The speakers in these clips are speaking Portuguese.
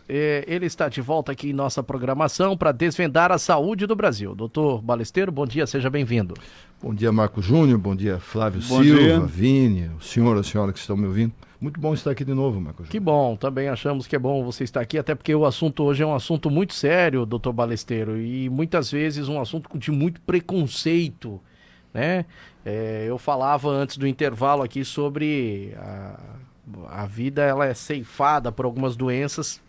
Ele está de volta aqui em nossa programação para desvendar a saúde do Brasil. Doutor Balesteiro, bom dia, seja bem-vindo. Bom dia, Marco Júnior, bom dia, Flávio Bom Silva, dia. Vini, o senhor, a senhora que estão me ouvindo. Muito bom estar aqui de novo, Marco Júnior. Que bom, também achamos que é bom você estar aqui, até porque o assunto hoje é um assunto muito sério, doutor Balesteiro, e muitas vezes um assunto de muito preconceito, né? Eu falava antes do intervalo aqui sobre a vida, ela é ceifada por algumas doenças,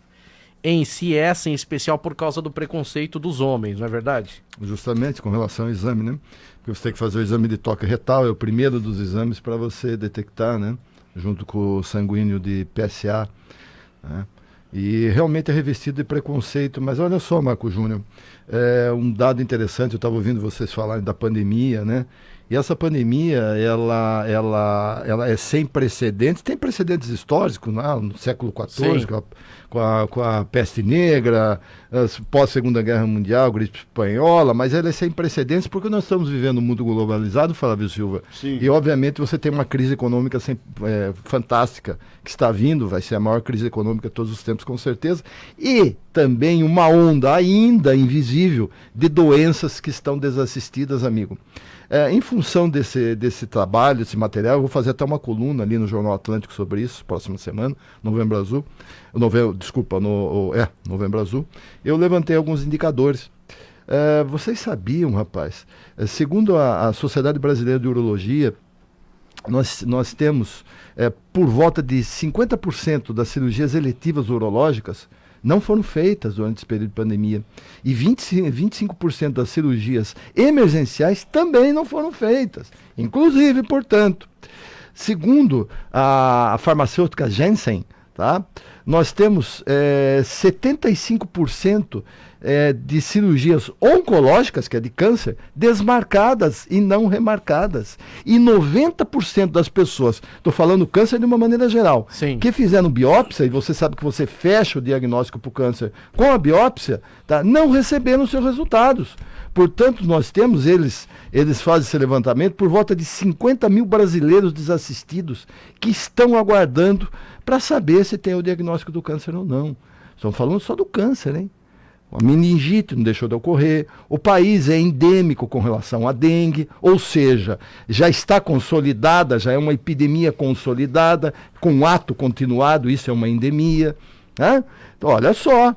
em si essa em especial por causa do preconceito dos homens, não é verdade? Justamente com relação ao exame, né? Porque você tem que fazer o exame de toque retal, é o primeiro dos exames para você detectar, né? Junto com o sanguíneo de PSA, né? E realmente é revestido de preconceito, mas olha só, Marco Júnior, um dado interessante, eu estava ouvindo vocês falarem da pandemia, né? E essa pandemia, ela é sem precedentes, tem precedentes históricos, né? No século XIV, com a peste negra, pós-Segunda Guerra Mundial, gripe espanhola, mas ela é sem precedentes porque nós estamos vivendo um mundo globalizado, Flávio Silva. Sim. E obviamente você tem uma crise econômica fantástica que está vindo, vai ser a maior crise econômica de todos os tempos, com certeza, e também uma onda ainda invisível de doenças que estão desassistidas, amigo. Em função desse trabalho, desse material, eu vou fazer até uma coluna ali no Jornal Atlântico sobre isso, próxima semana, Novembro Azul. Novembro Azul. Eu levantei alguns indicadores. Vocês sabiam, rapaz, segundo a Sociedade Brasileira de Urologia, nós temos por volta de 50% das cirurgias eletivas urológicas não foram feitas durante esse período de pandemia. E 25% das cirurgias emergenciais também não foram feitas. Inclusive, portanto, segundo a farmacêutica Janssen, tá? Nós temos 75% de cirurgias oncológicas, que é de câncer, desmarcadas e não remarcadas. E 90% das pessoas, estou falando câncer de uma maneira geral, Sim. que fizeram biópsia, e você sabe que você fecha o diagnóstico para o câncer com a biópsia, tá? Não receberam seus resultados. Portanto, nós temos, eles fazem esse levantamento, por volta de 50 mil brasileiros desassistidos que estão aguardando para saber se tem o diagnóstico do câncer ou não. Estamos falando só do câncer, hein? A meningite não deixou de ocorrer, o país é endêmico com relação à dengue, ou seja, já está consolidada, já é uma epidemia consolidada, com ato continuado, isso é uma endemia, né? Então, olha só,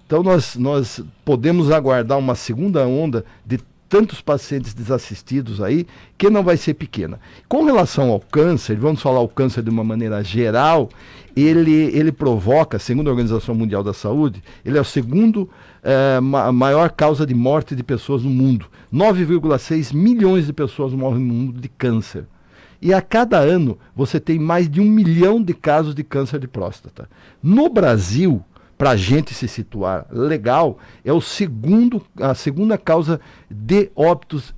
então nós podemos aguardar uma segunda onda de tantos pacientes desassistidos aí, que não vai ser pequena. Com relação ao câncer, vamos falar o câncer de uma maneira geral, ele provoca, segundo a Organização Mundial da Saúde, ele é o segundo maior causa de morte de pessoas no mundo. 9,6 milhões de pessoas morrem no mundo de câncer. E a cada ano você tem mais de 1 milhão de casos de câncer de próstata. No Brasil, para a gente se situar legal, é a segunda causa de óbitos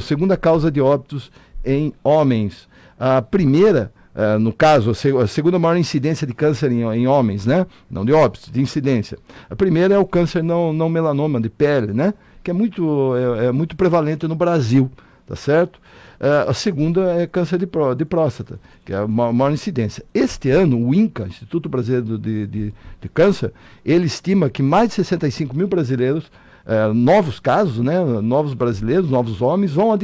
segunda causa de óbitos em homens. A primeira, no caso, a segunda maior incidência de câncer em homens, né? Não de óbitos, de incidência. A primeira é o câncer não melanoma de pele, né? Que é muito prevalente no Brasil, tá certo? A segunda é câncer de próstata, que é a maior incidência. Este ano, o INCA, Instituto Brasileiro de Câncer, ele estima que mais de 65 mil brasileiros, novos casos, né, novos brasileiros, novos homens, vão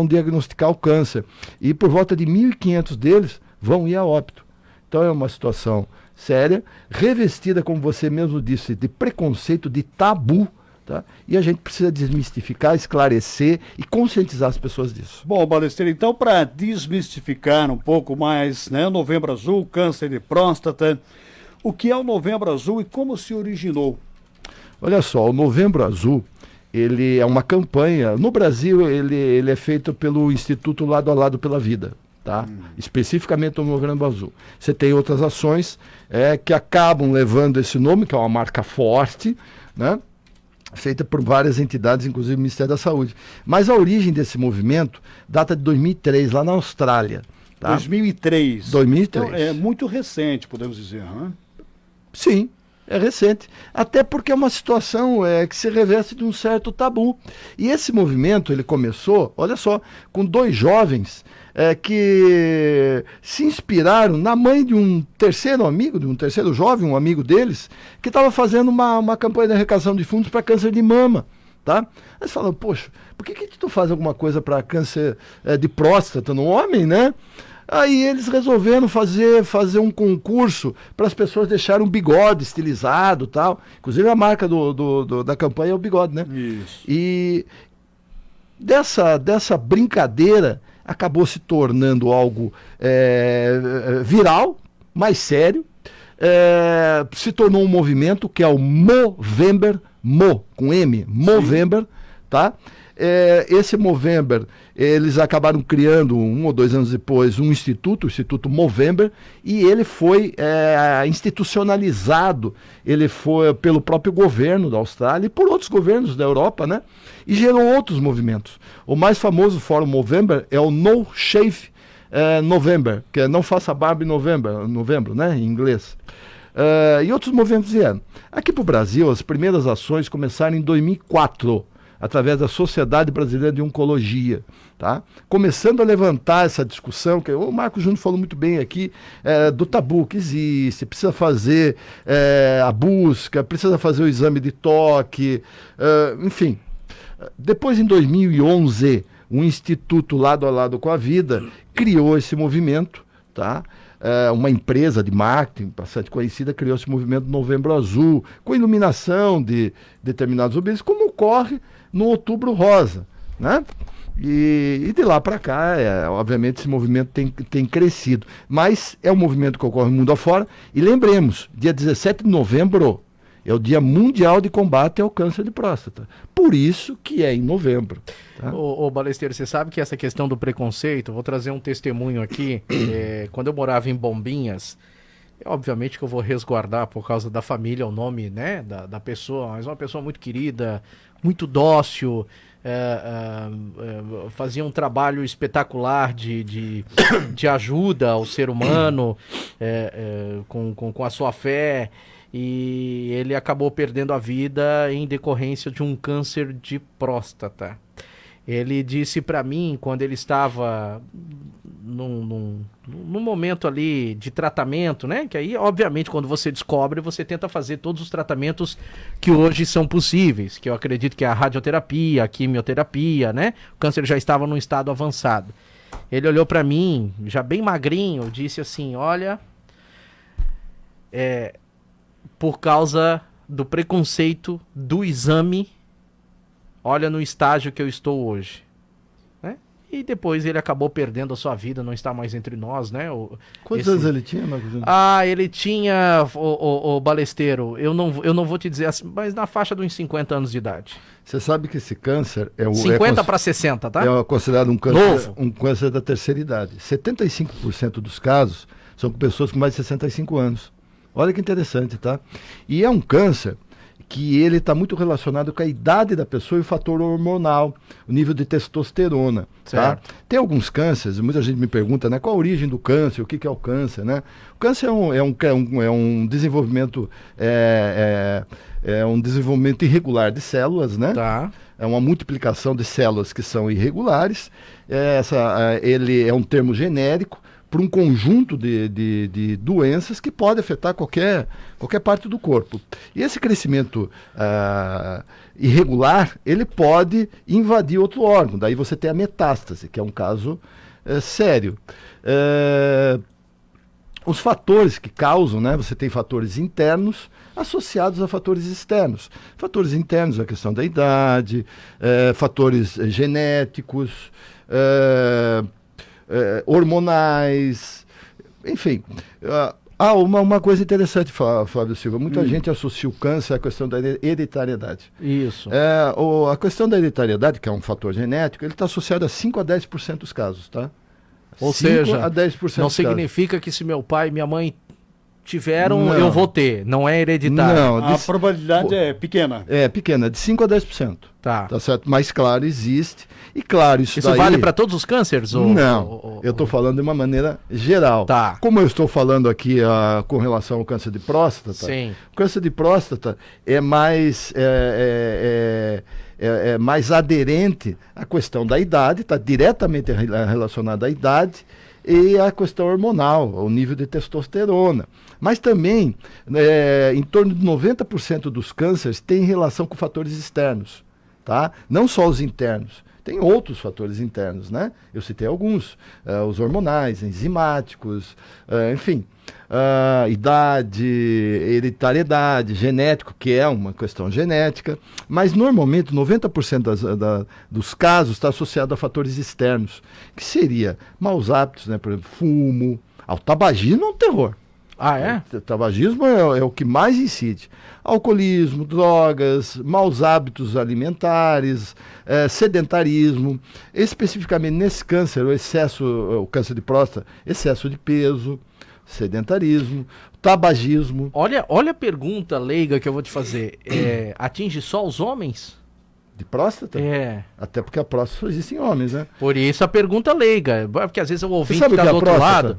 diagnosticar o câncer. E por volta de 1.500 deles vão ir a óbito. Então é uma situação séria, revestida, como você mesmo disse, de preconceito, de tabu. Tá? E a gente precisa desmistificar, esclarecer e conscientizar as pessoas disso. Bom, Balesteiro, então para desmistificar um pouco mais, né, Novembro Azul, câncer de próstata, o que é o Novembro Azul e como se originou? Olha só, o Novembro Azul, ele é uma campanha, no Brasil ele é feito pelo Instituto Lado a Lado pela Vida, tá? Especificamente o Novembro Azul. Você tem outras ações que acabam levando esse nome, que é uma marca forte, né? Feita por várias entidades, inclusive o Ministério da Saúde. Mas a origem desse movimento data de 2003, lá na Austrália. Tá? 2003. 2003. Então, é muito recente, podemos dizer, né? Sim, É recente. Até porque é uma situação que se reveste de um certo tabu. E esse movimento, ele começou, olha só, com 2 jovens que se inspiraram na mãe de um terceiro amigo, de um terceiro jovem, um amigo deles, que estava fazendo uma campanha de arrecadação de fundos para câncer de mama. Tá? Eles falam, poxa, por que tu faz alguma coisa para câncer de próstata no homem, né? Aí eles resolveram fazer um concurso para as pessoas deixarem um bigode estilizado e tal. Inclusive a marca da campanha é o bigode, né? Isso. E dessa brincadeira acabou se tornando algo viral, mais sério. Se tornou um movimento que é o Movember, com M, Movember, tá? Esse Movember, eles acabaram criando, 1 ou 2 anos depois, um instituto, o Instituto Movember, e ele foi institucionalizado, ele foi pelo próprio governo da Austrália e por outros governos da Europa, né? E gerou outros movimentos. O mais famoso Fórum Movember é o No Shave November, que é Não Faça Barba em Novembro, né? Em inglês. E outros movimentos vieram. Aqui para o Brasil, as primeiras ações começaram em 2004, através da Sociedade Brasileira de Oncologia, tá? Começando a levantar essa discussão, que o Marcos Júnior falou muito bem aqui, do tabu que existe, precisa fazer a busca, precisa fazer o exame de toque, enfim. Depois, em 2011, um instituto lado a lado com a Vida criou esse movimento, tá? Uma empresa de marketing bastante conhecida criou esse movimento Novembro Azul, com iluminação de determinados objetos, como ocorre no Outubro Rosa, né? E de lá para cá, obviamente, esse movimento tem crescido. Mas é um movimento que ocorre no mundo afora. E lembremos, dia 17 de novembro é o Dia Mundial de Combate ao Câncer de Próstata. Por isso que é em novembro. Tá? Ô Balesteiro, você sabe que essa questão do preconceito, vou trazer um testemunho aqui. Quando eu morava em Bombinhas, obviamente que eu vou resguardar por causa da família o nome, né, da pessoa, mas uma pessoa muito querida, muito dócil, fazia um trabalho espetacular de ajuda ao ser humano, com a sua fé. E ele acabou perdendo a vida em decorrência de um câncer de próstata. Ele disse para mim, quando ele estava num momento ali de tratamento, né? Que aí, obviamente, quando você descobre, você tenta fazer todos os tratamentos que hoje são possíveis, que eu acredito que é a radioterapia, a quimioterapia, né? O câncer já estava num estado avançado. Ele olhou para mim, já bem magrinho, disse assim, olha... por causa do preconceito do exame, olha no estágio que eu estou hoje, né? E depois ele acabou perdendo a sua vida, não está mais entre nós, né? Quantos anos ele tinha, Marcos Júnior? Ele tinha, o Balesteiro, eu não vou te dizer assim, mas na faixa de uns 50 anos de idade. Você sabe que esse câncer 50 para 60, tá? É considerado Novo. um câncer da terceira idade. 75% dos casos são com pessoas com mais de 65 anos. Olha que interessante, tá? E é um câncer que ele está muito relacionado com a idade da pessoa e o fator hormonal, o nível de testosterona, tá? Tem alguns cânceres, muita gente me pergunta, né, qual a origem do câncer, o que é o câncer, né? O câncer é um desenvolvimento, um desenvolvimento irregular de células, né? Tá. É uma multiplicação de células que são irregulares, ele é um termo genérico, para um conjunto de doenças que pode afetar qualquer parte do corpo. E esse crescimento irregular, ele pode invadir outro órgão. Daí você tem a metástase, que é um caso sério. Os fatores que causam, né? Você tem fatores internos associados a fatores externos. Fatores internos, a questão da idade, fatores genéticos, hormonais, enfim. Uma coisa interessante, Flávio Silva, muita gente associa o câncer à questão da hereditariedade. Isso. A questão da hereditariedade, que é um fator genético, ele está associado a 5 a 10% dos casos, tá? Ou seja, a 10% não dos significa que se meu pai e minha mãe tiveram, Não. eu vou ter. Não é hereditário. Não, A probabilidade é pequena. é pequena, de 5 a 10%. Tá. Tá certo? Mas, claro, existe. E, claro, isso Isso daí... vale para todos os cânceres? Não, eu estou falando de uma maneira geral. Tá. Como eu estou falando aqui com relação ao câncer de próstata, Sim. o câncer de próstata é mais, é mais aderente à questão da idade, está diretamente relacionada à idade e à questão hormonal, ao nível de testosterona. Mas também, em torno de 90% dos cânceres tem relação com fatores externos, tá? Não só os internos. Tem outros fatores internos, né? Eu citei alguns, os hormonais, enzimáticos, enfim, idade, hereditariedade, genético, que é uma questão genética, mas normalmente 90% dos casos está associado a fatores externos, que seria maus hábitos, né? Por exemplo, fumo, o tabagismo é um terror. Ah, é? O tabagismo é o que mais incide. Alcoolismo, drogas, maus hábitos alimentares, sedentarismo. Especificamente nesse câncer, o câncer de próstata, excesso de peso, sedentarismo, tabagismo. Olha a pergunta leiga que eu vou te fazer. Atinge só os homens? De próstata? É. Até porque a próstata só existe em homens, né? Por isso a pergunta leiga. Porque às vezes o ouvinte sabe que o está que do é a outro próstata? lado.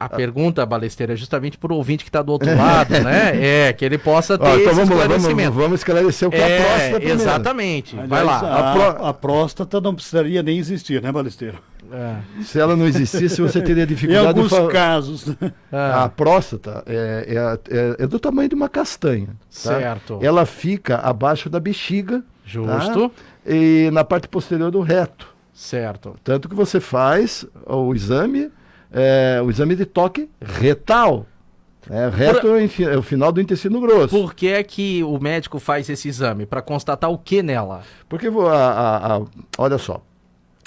A pergunta, Balesteira, é justamente para o ouvinte que está do outro lado, né? Que ele possa ter Então esse vamos lá, esclarecimento. vamos esclarecer o que é a próstata primeiro. Exatamente. Vai Aliás, lá. a próstata não precisaria nem existir, né, Balesteiro? Se ela não existisse, você teria Em dificuldade alguns de casos. Né? A próstata é do tamanho de uma castanha. Tá? Certo. Ela fica abaixo da bexiga. Justo. Tá? E na parte posterior do reto. Certo. Tanto que você faz o exame de toque retal. Reto é o final do intestino grosso. Por que é que o médico faz esse exame? Para constatar o que nela? Porque, olha só.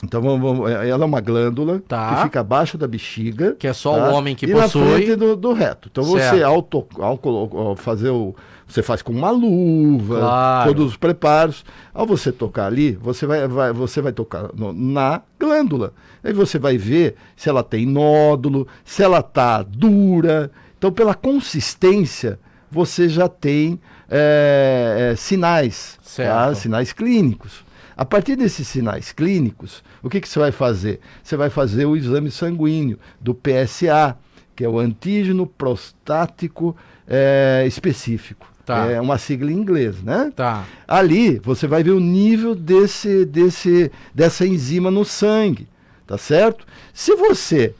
Então, ela é uma glândula Tá. que fica abaixo da bexiga. Que é só tá? o homem que e possui. na frente do reto. Então, Certo. você, ao fazer você faz com uma luva, Claro. todos os preparos. Ao você tocar ali, você vai tocar na glândula. Aí você vai ver se ela tem nódulo, se ela está dura. Então, pela consistência, você já tem sinais, Certo. tá? Sinais clínicos. A partir desses sinais clínicos, o que você vai fazer? Você vai fazer o exame sanguíneo do PSA, que é o antígeno prostático específico. Tá. É uma sigla em inglês, né? Tá. Ali você vai ver o nível dessa enzima no sangue, tá certo? Se você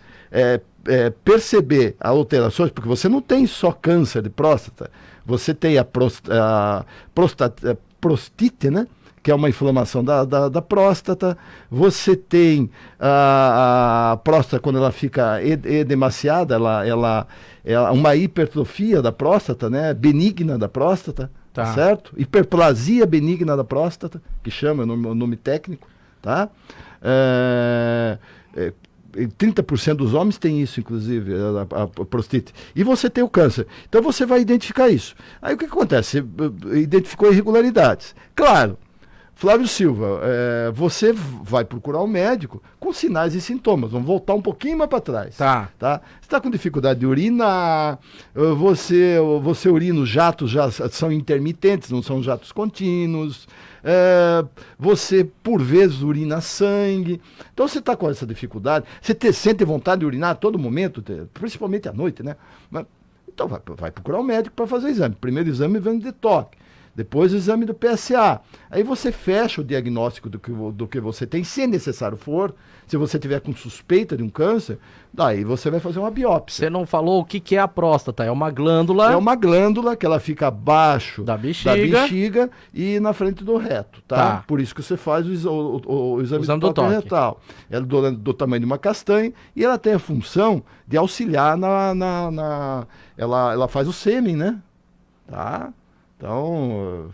perceber alterações, porque você não tem só câncer de próstata, você tem a prostite, né? Que é uma inflamação da próstata, você tem a próstata quando ela fica edemaciada, ela uma hipertrofia da próstata, né? Benigna da próstata, Tá. certo? Hiperplasia benigna da próstata, que chama o nome técnico, tá? 30% dos homens têm isso, inclusive, a prostite. E você tem o câncer. Então você vai identificar isso. Aí o que acontece? Você identificou irregularidades. Claro, Flávio Silva, você vai procurar um médico com sinais e sintomas. Vamos voltar um pouquinho mais para trás. Tá. Você está com dificuldade de urinar, você urina, os jatos já são intermitentes, não são jatos contínuos. Você, por vezes, urina sangue. Então, você está com essa dificuldade. Você sente vontade de urinar a todo momento, principalmente à noite, né? Então, vai procurar um médico para fazer o exame. Primeiro exame vem de toque. Depois o exame do PSA. Aí você fecha o diagnóstico do que você tem, se necessário for. Se você tiver com suspeita de um câncer, daí você vai fazer uma biópsia. Você não falou o que é a próstata? É uma glândula. É uma glândula que ela fica abaixo Da bexiga. E na frente do reto, tá? Tá. Por isso que você faz o exame do do toque toque. retal. Ela é do tamanho de uma castanha e ela tem a função de auxiliar ela faz o sêmen, né? Tá? Então,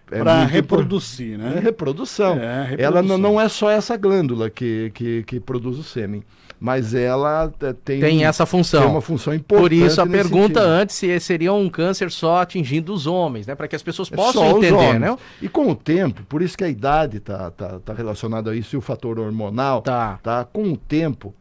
Para muito reproduzir, né? É reprodução. reprodução. Ela não é só essa glândula que produz o sêmen, mas ela Tem essa função. tem uma função importante. Por isso a nesse pergunta sentido. antes se seria um câncer só atingindo os homens, né? Para que as pessoas É possam só os entender, homens. né? E com o tempo, por isso que a idade tá relacionada a isso e o fator hormonal, Tá. com o tempo,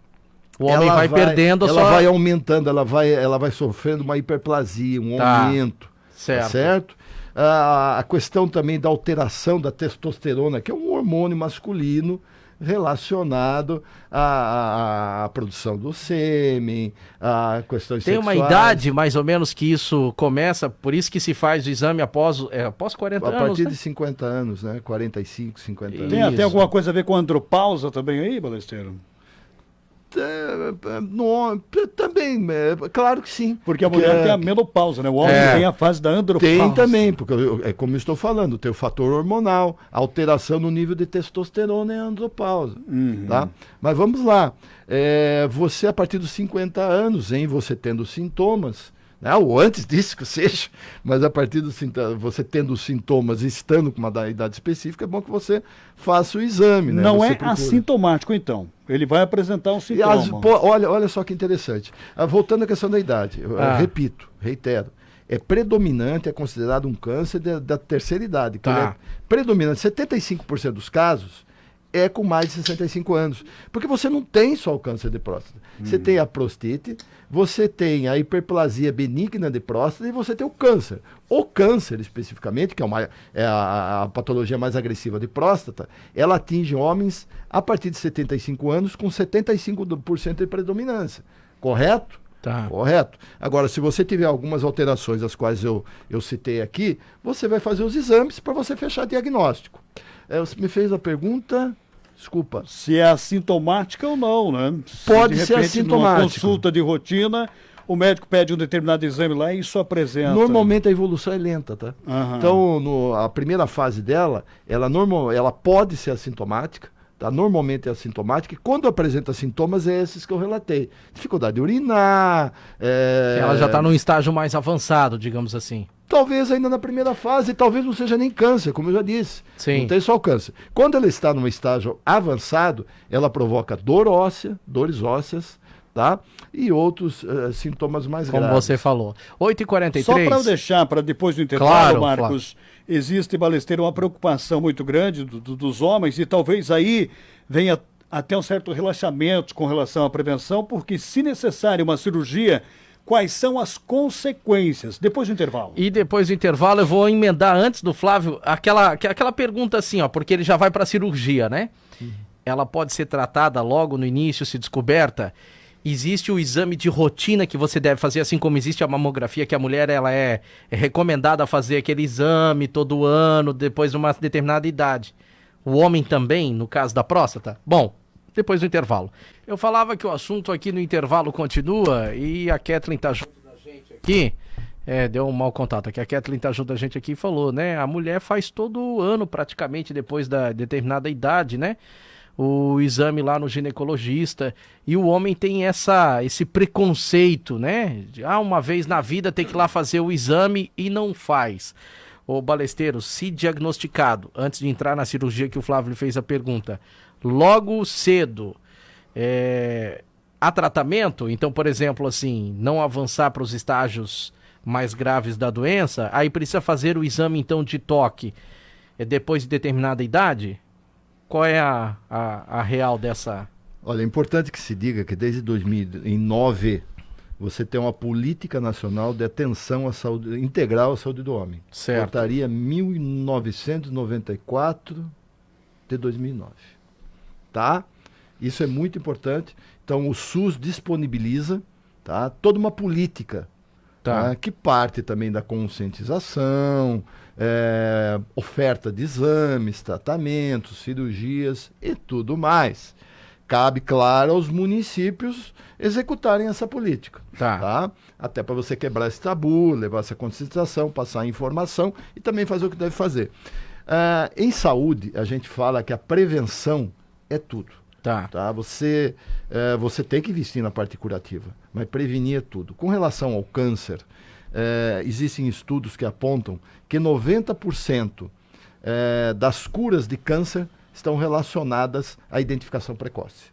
O homem vai perdendo a ela sua... vai aumentando, ela vai sofrendo uma hiperplasia, um aumento. Certo. Certo? A questão também da alteração da testosterona, que é um hormônio masculino relacionado à produção do sêmen, a questões Tem sexuais. uma idade, mais ou menos, que isso começa, por isso que se faz o exame após 40 A anos, partir né? de 50 anos, né? 45, 50 anos. Tem Isso. até alguma coisa a ver com andropausa também aí, Balesteiro? Também, claro que sim. Porque a mulher tem a menopausa, né? O homem tem a fase da andropausa. Tem também, porque é como eu estou falando, tem o fator hormonal, alteração no nível de testosterona e andropausa. Tá? Mas vamos lá. Você, a partir dos 50 anos, você tendo sintomas, né? Ou antes disso que seja, mas a partir dos você tendo os sintomas e estando com uma idade específica, é bom que você faça o exame. Né? Não Você é procura. assintomático, então. Ele vai apresentar um E sintoma. olha só que interessante. Voltando à questão da idade, eu repito, reitero. É predominante, é considerado um câncer da terceira idade. Que ele é predominante, 75% dos casos é com mais de 65 anos. Porque você não tem só o câncer de próstata. Você tem a prostite, você tem a hiperplasia benigna de próstata e você tem o câncer. O câncer, especificamente, que é a patologia mais agressiva de próstata, ela atinge homens a partir de 75 anos com 75% de predominância. Correto? Tá. Correto. Agora, se você tiver algumas alterações, as quais eu citei aqui, você vai fazer os exames para você fechar diagnóstico. Você me fez a pergunta... Desculpa. Se é assintomática ou não, né? Pode de ser repente, assintomático. Numa consulta de rotina, o médico pede um determinado exame lá e isso apresenta. Normalmente a evolução é lenta, tá? Então, a primeira fase dela, ela pode ser assintomática, tá? Normalmente é assintomática, e quando apresenta sintomas é esses que eu relatei. Dificuldade de urinar... Ela já está num estágio mais avançado, digamos assim. Talvez ainda na primeira fase, talvez não seja nem câncer, como eu já disse. Sim. Não tem só o câncer. Quando ela está num estágio avançado, ela provoca dor óssea, dores ósseas, tá? E outros sintomas mais Como graves. você falou. 8h43. Só para eu deixar, para depois do intervalo, Claro, Marcos, existe, Balesteiro, uma preocupação muito grande dos homens e talvez aí venha até um certo relaxamento com relação à prevenção, porque se necessário uma cirurgia... Quais são as consequências? Depois do intervalo. E depois do intervalo eu vou emendar antes do Flávio aquela pergunta assim, ó, porque ele já vai para a cirurgia, né? Ela pode ser tratada logo no início, se descoberta. Existe o exame de rotina que você deve fazer, assim como existe a mamografia, que a mulher ela é recomendada a fazer aquele exame todo ano, depois de uma determinada idade. O homem também, no caso da próstata? Bom, depois do intervalo. Eu falava que o assunto aqui no intervalo continua e a Kathleen tá junto da gente aqui. Deu um mau contato aqui. A Kathleen tá junto da gente aqui e falou, né? A mulher faz todo ano, praticamente, depois da determinada idade, né? O exame lá no ginecologista. E o homem tem esse preconceito, né? Uma vez na vida tem que ir lá fazer o exame e não faz. Ô, Balesteiro, se diagnosticado, antes de entrar na cirurgia que o Flávio fez a pergunta, logo cedo, há tratamento? Então, por exemplo, assim, não avançar para os estágios mais graves da doença, aí precisa fazer o exame, então, de toque depois de determinada idade? Qual é a real dessa... Olha, é importante que se diga que desde 2009 você tem uma política nacional de atenção à saúde integral à saúde do homem. Certo. Portaria 1994 de 2009. Tá? Isso é muito importante. Então o SUS disponibiliza, tá, toda uma política, tá, que parte também da conscientização, oferta de exames, tratamentos, cirurgias e tudo mais. Cabe, claro, aos municípios executarem essa política. Tá? Até para você quebrar esse tabu, levar essa conscientização, passar a informação e também fazer o que deve fazer. Em saúde, a gente fala que a prevenção é tudo. Tá? Você tem que investir na parte curativa, mas prevenir é tudo. Com relação ao câncer, existem estudos que apontam que 90% das curas de câncer estão relacionadas à identificação precoce.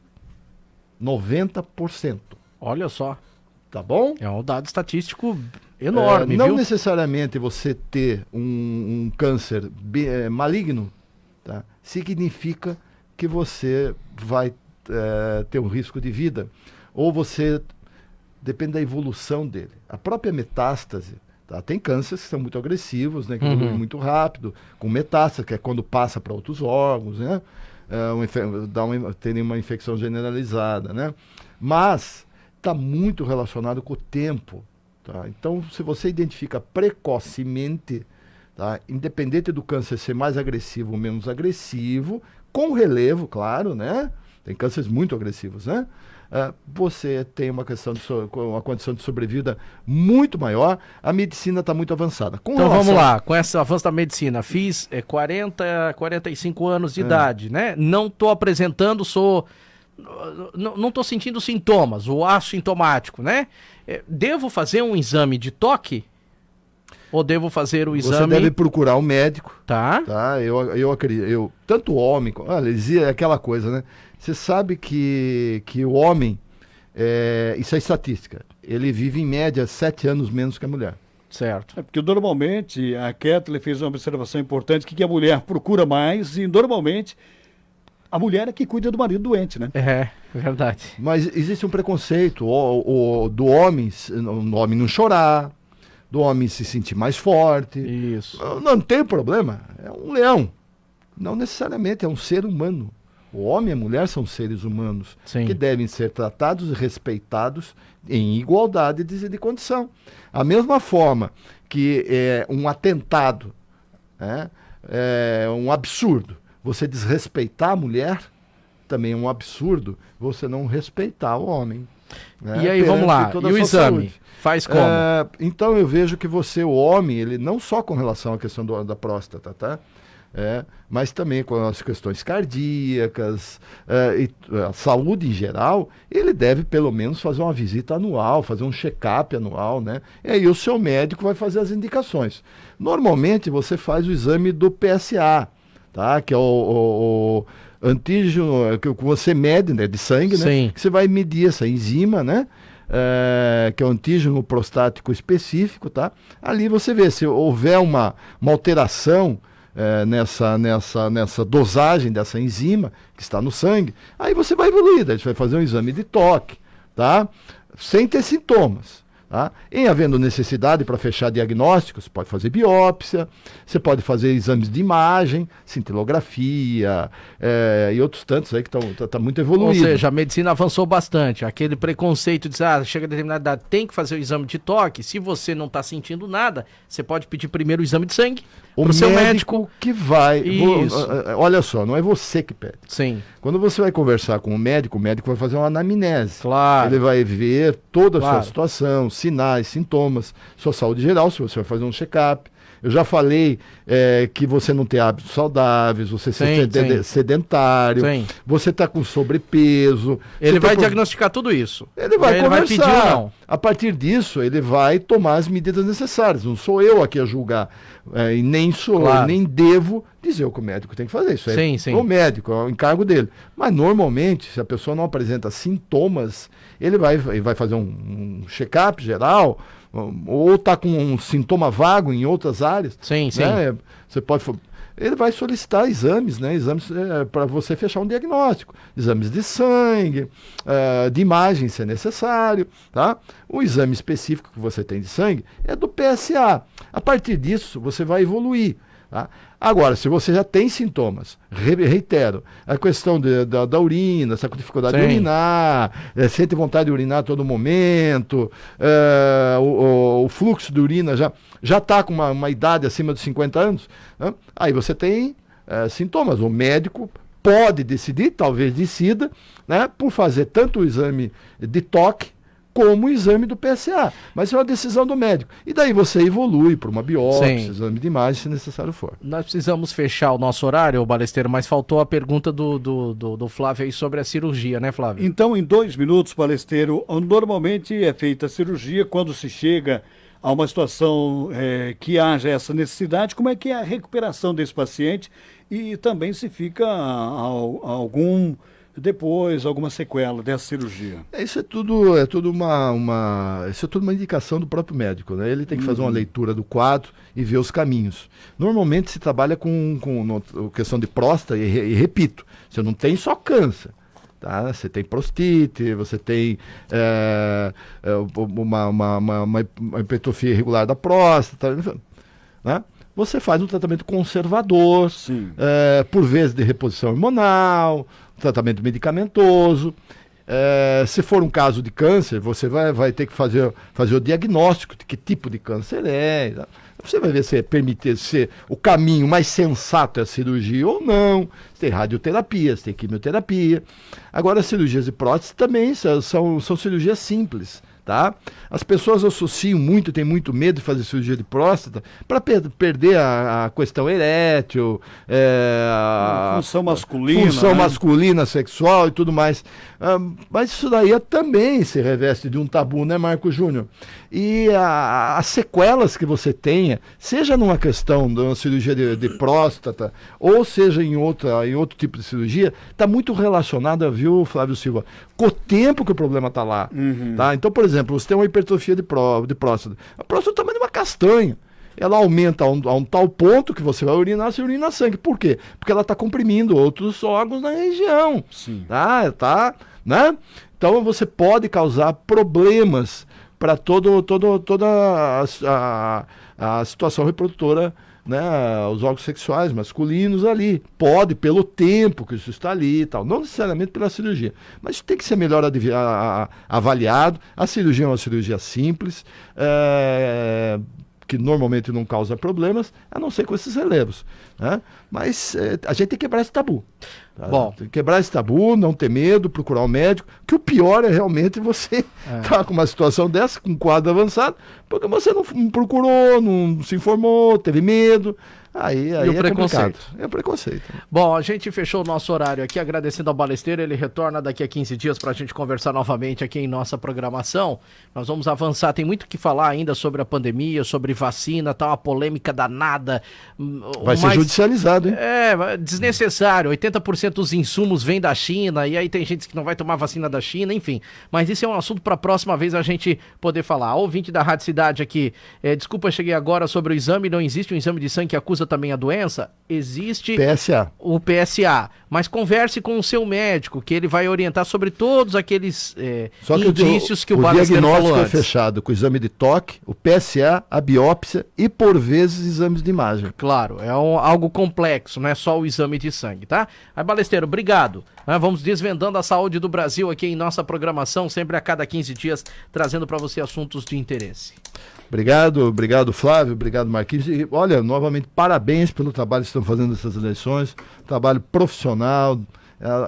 90%. Olha só. Tá bom? É um dado estatístico enorme, não viu? necessariamente você ter um câncer maligno, tá, significa que você vai ter um risco de vida. ou você... Depende da evolução dele. A própria metástase, tá? Tem cânceres que são muito agressivos, né? Que evoluem muito rápido, com metástase, que é quando passa para outros órgãos, né? Tem uma infecção generalizada, né? Mas está muito relacionado com o tempo, tá? Então, se você identifica precocemente, tá? Independente do câncer ser mais agressivo ou menos agressivo, com relevo, claro, né? Tem cânceres muito agressivos, né? Você tem uma condição de sobrevida muito maior, a medicina está muito avançada. Então vamos lá, com esse avanço da medicina, fiz 45 anos de idade, né? Não estou apresentando, não estou sentindo sintomas, o assintomático, né? Devo fazer um exame de toque? Ou devo fazer o exame... Você deve procurar um médico. Tá. Eu acredito, tanto o homem... é aquela coisa, né? Você sabe que o homem, isso é estatística, ele vive em média 7 anos menos que a mulher. Certo. Porque normalmente, a Kathleen fez uma observação importante, que a mulher procura mais e normalmente a mulher é que cuida do marido doente, né? É verdade. Mas existe um preconceito do homem não chorar, do homem se sentir mais forte. Isso. Não tem problema, é um leão. Não necessariamente, é um ser humano. O homem e a mulher são seres humanos. Sim. Que devem ser tratados e respeitados em igualdade de condição. A mesma forma que é um atentado, é um absurdo você desrespeitar a mulher, também é um absurdo você não respeitar o homem. E aí, vamos lá, e o exame? Saúde. Faz como? Então eu vejo que o homem, ele não só com relação à questão da próstata, tá? Mas também com as questões cardíacas, e a saúde em geral, ele deve pelo menos fazer uma visita anual, fazer um check-up anual, né? E aí o seu médico vai fazer as indicações. Normalmente você faz o exame do PSA, tá? Que é o antígeno que você mede, né? De sangue, né? Sim. Que você vai medir essa enzima, né? Que é o antígeno prostático específico, tá? Ali você vê se houver uma alteração nessa dosagem dessa enzima que está no sangue, aí você vai evoluir, daí você vai fazer um exame de toque, tá? Sem ter sintomas. Tá? Em havendo necessidade para fechar diagnóstico, você pode fazer biópsia, você pode fazer exames de imagem, cintilografia e outros tantos aí que estão muito evoluídos. Ou seja, a medicina avançou bastante. Aquele preconceito de chega a determinada idade, tem que fazer o exame de toque. Se você não está sentindo nada, você pode pedir primeiro o exame de sangue para o seu médico que vai. Olha só, não é você que pede. Sim. Quando você vai conversar com o médico vai fazer uma anamnese. Claro. Ele vai ver toda a sua situação, sinais, sintomas, sua saúde geral, se você vai fazer um check-up. Eu já falei que você não tem hábitos saudáveis, você ser sedentário, você está com sobrepeso. Ele vai diagnosticar tudo isso. Ele vai conversar. Vai pedir ou não. A partir disso, ele vai tomar as medidas necessárias. Não sou eu aqui a julgar, e nem nem devo dizer o que o médico tem que fazer. Isso é o médico, é o encargo dele. Mas normalmente, se a pessoa não apresenta sintomas, ele vai fazer um check-up geral, ou está com um sintoma vago em outras áreas. Sim. Você pode... Ele vai solicitar exames, né? Exames para você fechar um diagnóstico. Exames de sangue, de imagem, se é necessário, tá? O exame específico que você tem de sangue é do PSA. A partir disso, você vai evoluir. Tá? Agora, se você já tem sintomas, reitero, a questão da urina, está com dificuldade de urinar, sente vontade de urinar a todo momento, o fluxo de urina já está com uma idade acima dos 50 anos, né? Aí você tem sintomas. O médico pode decidir, talvez decida, né, por fazer tanto o exame de toque como o exame do PSA. Mas é uma decisão do médico. E daí você evolui para uma biópsia, exame de imagem, se necessário for. Nós precisamos fechar o nosso horário, Balesteiro, mas faltou a pergunta do Flávio aí sobre a cirurgia, né, Flávio? Então, em 2 minutos, Balesteiro, normalmente é feita a cirurgia quando se chega a uma situação que haja essa necessidade. Como é que é a recuperação desse paciente e também se fica alguma sequela dessa cirurgia? Isso é tudo uma indicação do próprio médico, né? Ele tem que fazer uma leitura do quadro e ver os caminhos. Normalmente se trabalha com questão de próstata e repito, você não tem só câncer, Tá? Você tem prostite, você tem uma hipertrofia irregular da próstata, né? Você faz um tratamento conservador, por vezes de reposição hormonal, tratamento medicamentoso. Se for um caso de câncer, você vai ter que fazer o diagnóstico de que tipo de câncer é. Você vai ver se o caminho mais sensato é a cirurgia ou não. Você tem radioterapia, você tem quimioterapia. Agora, as cirurgias de prótese também são cirurgias simples. Tá? As pessoas associam muito, têm muito medo de fazer cirurgia de próstata para perder a questão erétil, função masculina, função masculina, sexual e tudo mais. Mas isso daí também se reveste de um tabu, né, Marco Júnior? E as sequelas que você tenha, seja numa questão de uma cirurgia de próstata, ou seja em outro tipo de cirurgia, está muito relacionada, viu, Flávio Silva, com o tempo que o problema está lá. Tá? Então, por exemplo, você tem uma hipertrofia de próstata. A próstata é o tamanho de uma castanha. Ela aumenta a um tal ponto que você vai urinar, você urina sangue. Por quê? Porque ela está comprimindo outros órgãos na região. Sim. Tá, né? Então você pode causar problemas para toda a situação reprodutora, né, os órgãos sexuais masculinos ali. Pode, pelo tempo que isso está ali e tal. Não necessariamente pela cirurgia. Mas tem que ser melhor avaliado. A cirurgia é uma cirurgia simples, que normalmente não causa problemas, a não ser com esses relevos. Né? Mas a gente tem que quebrar esse tabu. Tá? Bom. Tem que quebrar esse tabu, não ter medo, procurar um médico, que o pior é realmente você estar com uma situação dessa, com um quadro avançado, porque você não procurou, não se informou, teve medo. Aí e o preconceito. Complicado. É preconceito. Bom, a gente fechou o nosso horário aqui, agradecendo ao Balesteiro, ele retorna daqui a 15 dias para a gente conversar novamente aqui em nossa programação. Nós vamos avançar, tem muito o que falar ainda sobre a pandemia, sobre vacina, tá uma polêmica danada. Vai ser judicializado, hein? Desnecessário, 80% dos insumos vêm da China, e aí tem gente que não vai tomar vacina da China, enfim. Mas isso é um assunto para a próxima vez a gente poder falar. Ouvinte da Rádio Cidade aqui, desculpa, cheguei agora sobre o exame, não existe um exame de sangue que acusa também a doença? Existe o PSA, mas converse com o seu médico, que ele vai orientar sobre todos aqueles indícios que o Balesteiro falou antes. O diagnóstico é fechado com o exame de toque, o PSA, a biópsia e, por vezes, exames de imagem. Claro, é algo complexo, não é só o exame de sangue, tá? Aí, Balesteiro, obrigado. Vamos desvendando a saúde do Brasil aqui em nossa programação, sempre a cada 15 dias, trazendo para você assuntos de interesse. Obrigado Flávio, obrigado Marquinhos. E olha, novamente, parabéns pelo trabalho que estão fazendo nessas eleições, trabalho profissional,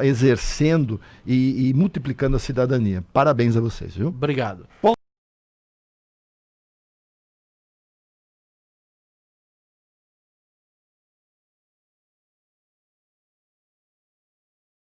exercendo e multiplicando a cidadania. Parabéns a vocês, viu? Obrigado.